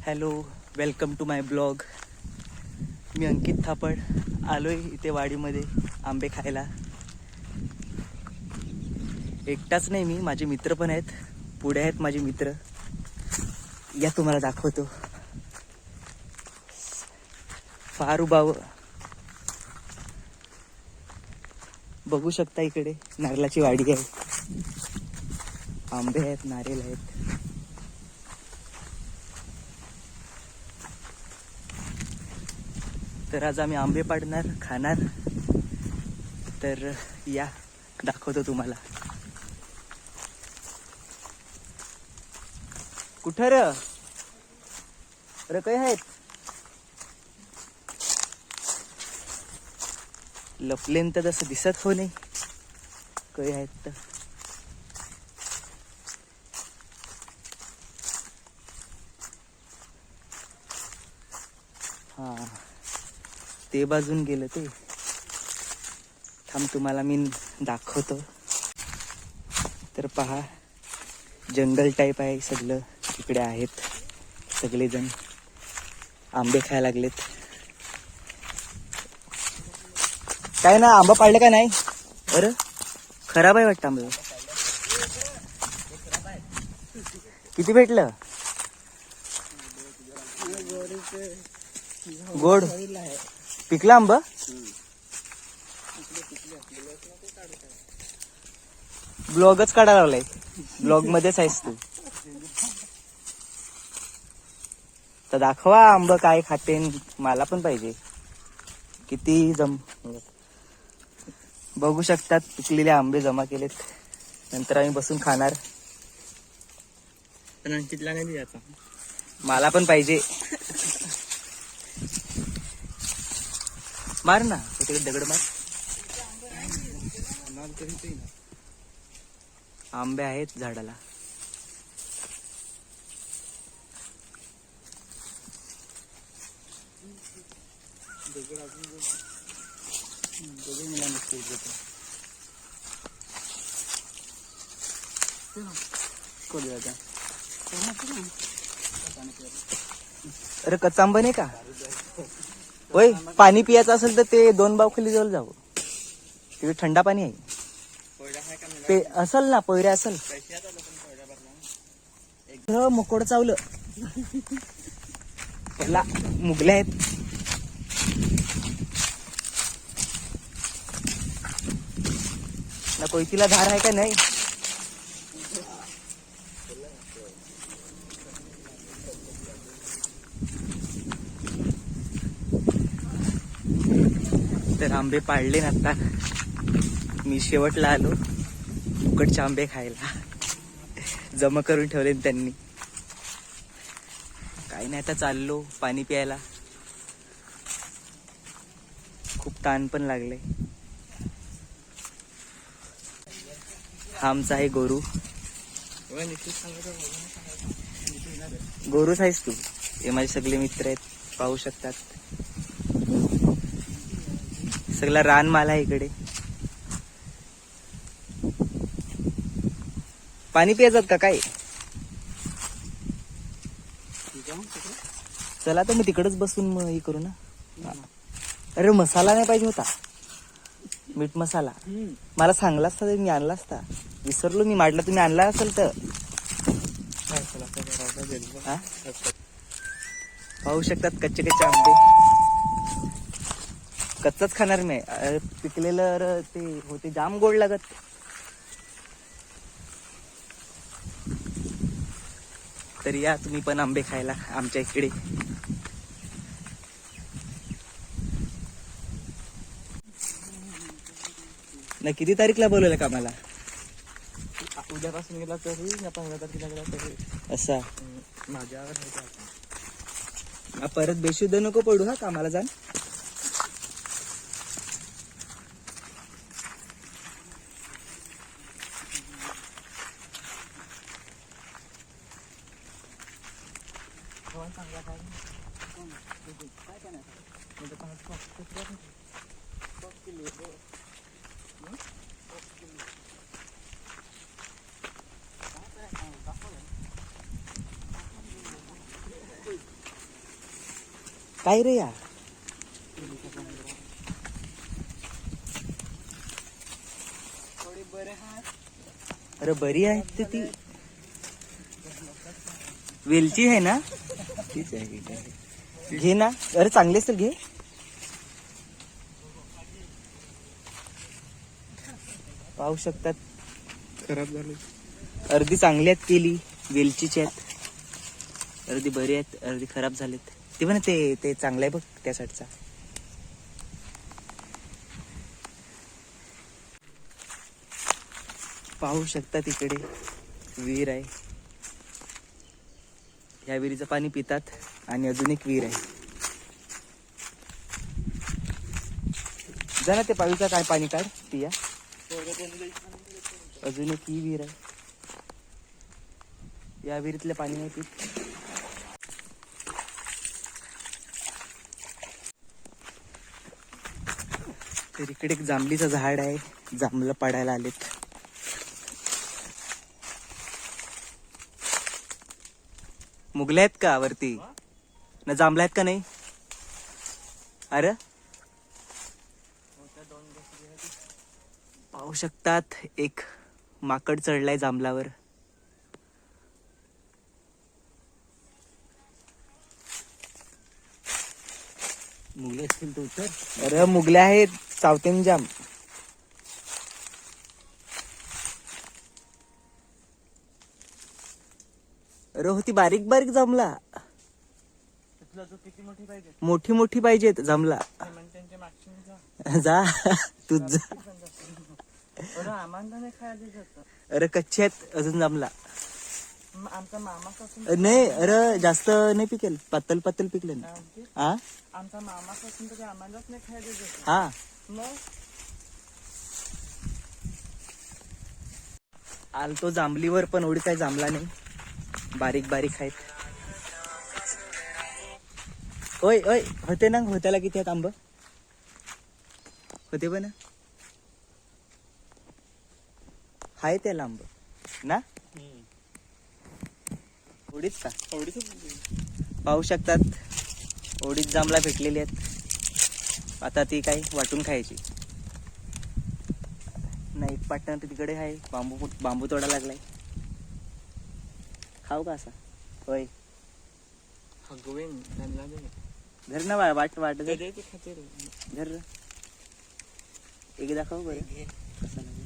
Hello, welcome to my blog. मी अंकित थापड आलोय इथे वाडीमध्ये आंबे खायला. एकटाच नाही मी, माझे मित्र पण आहेत. पुढे आहेत माझे मित्र, या तुम्हाला दाखवतो. फार उभाव बघू शकता, इकडे नारळाची वाडी आहे. आंबे आहेत, नारळ आहेत. तर आज आम्ही आंबे पाडणार, खाणार. तर या दाखवतो तुम्हाला. कुठं र काय आहेत? लपलेन तर तसं दिसत हो नाही. काही आहेत तर हा, ते बाजून गेलं ते. थांब, तुम्हाला मी दाखवतो. तर पहा, जंगल टाईप आहे सगळं. इकडे आहेत सगळेजण, आंबे खायला लागलेत. काय ना, आंबा पाडलं का नाही? अरे खराब आहे वाटतं आंबा. किती भेटलं? गोड पिकला आंबा. ब्लॉगच काढायला लावलाय. ब्लॉग मध्येच आहेस तू. तर दाखवा आंबा काय खाते. मला पण पाहिजे. किती बघू शकतात, पिकलेले आंबे जमा केलेत. नंतर आम्ही बसून खाणार. अंकितला नाही द्यायचा. मला पण पाहिजे. मार ना तिकडे, दगड मार. आंबे आहेत झाडाला. अरे कच्चा आंबा नाही का? होय, पाणी पियाचं असेल तर ते 2 बावखली जवळ जावं. तिकडे थंडा पाणी आहे. ते असल ना, पोयऱ्या असल. मोकोड चावलं. मुगल्या आहेत. ना कोयतीला धार आहे का नाही? तर आंबे पाडले ना आता. मी शेवटला आलो फुकटचे आंबे खायला. जमा करून ठेवले त्यांनी. काही नाही, आता चाललो पाणी प्यायला. खूप ताण पण लागले. हा आमचा आहे गोरू. गोरूच आहेस तू. हे माझे सगळे मित्र आहेत, पाहू शकतात. सगळा रानमाला आहे इकडे. पाणी पियाजात का काय? चला तर मग तिकडेच बसून मग हे करू ना. अरे मसाला नाही पाहिजे होता, मीठ मसाला. मला सांगला असता तर मी आणला असता. विसरलो मी. मांडला तुम्ही आणला असेल तर. पाहू शकतात कच्चे कच्चे आंबे. कच्चाच खाणार मी. पिकलेलं ते होते जाम गोड लागत. तर या तुम्ही पण आंबे खायला आमच्या इकडे. ना किती तारीखला बोलवलं का मला? उद्यापासून गेला तरी, 15 तारखेला गेला तरी. असा माझ्यावर परत बेशुद्ध नको पडू हा कामाला जाण. काय रे या अरे बरी आहे तर ती वेलची आहे ना तीच आहे ठीक आहे घे ना अरे चांगली असेल घे पाहू शकतात खराब झाले. अर्धी चांगली आहेत केली वेलचीची आहेत अर्धी बरी आहेत अर्धी खराब झालेत ते पण ते चांगलं आहे बघ त्या साईडचा पाहू शकता तिकडे विहीर आहे या विहिरीचं पाणी पितात आणि अजून एक विहीर आहे जा ना ते पावीचा काय पाणी काढ पिया अजून एक ही विहीर आहे या विहिरीतले पाणी नाही पित तर इकडे एक जांभळीचं झाड आहे जांभळं पडायला आलेत मुगले आहेत का वरती ना जांभळं आहेत का नाही अरे पाहू शकतात एक माकड चढलाय जांभळावर मुले असतील तो उतर. अरे मुगले आहेत चावतेन जाम अरे होती बारीक बारीक जमला तुला जो किती मोठी पाहिजे मोठी मोठी पाहिजेत जमला त्यांच्या मागची जा तू जा अरे आम्हाला नाही खायला जातं. अरे कच्चे आहेत अजून जमला आमचा मामापासून नाही अरे जास्त नाही पिकेल पातल पातल पिकले ना हा आमचा मामापासून तर आम्हालाच नाही खायला जातं. हा मग आलतो जांभलीवर पण एवढी काही जांभला नाही बारीक बारीक आहेत ओय ओय होते ना होत्याला किती आहेत आंब होते पण हाय त्याला आंब ना ओढीच का पाहू शकतात ओढीच जांभला भेटलेली आहेत आता ती काय वाटून खायची नाही पाटण तिकडे आहे बांबू तोडा लागलाय खाऊ का असा होय गोविंद त्यांना दे. धर ना वाट वाट धर कधी खाते रे. धर एकदा खाऊ बरं कसं नाही.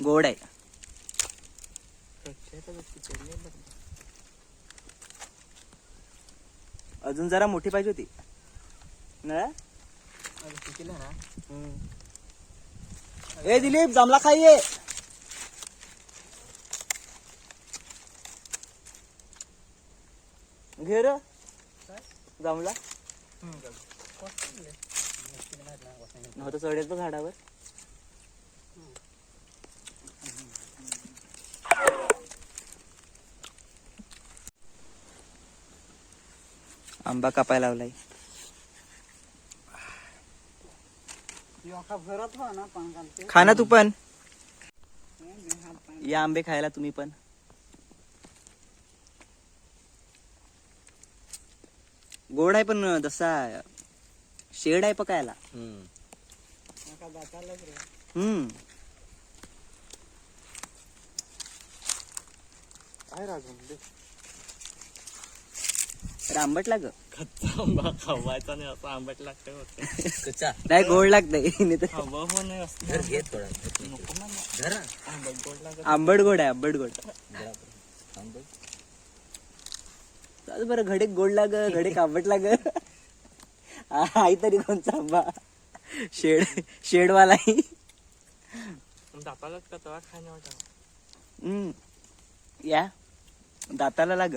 गोड आहे अजून जरा मोठी पाहिजे होती ना ए दिलीप जांभला खाईये घे र जांभला नव्हतं चढेल तो झाडावर आंबा कापायला लावलाय खा ना तू पण या आंबे खायला तुम्ही पण गोड आहे पण जसा शेड आहे पकायला काय राजून आंबट लाग कच्चा आंबा खावायचा नाही असं आंबट लागतं होतं. नाही गोड लागतंय खावा हो नाही असतं. नको मला. आंबट गोड लागत. आंबट गोड आहे आंबट गोड चाल बरं घडे गोड लाग घडे आंबट लाग आई तरी कोणचा आंबा शेडवाला दातालाच का तवा खाण्या वाटा या दाताला लाग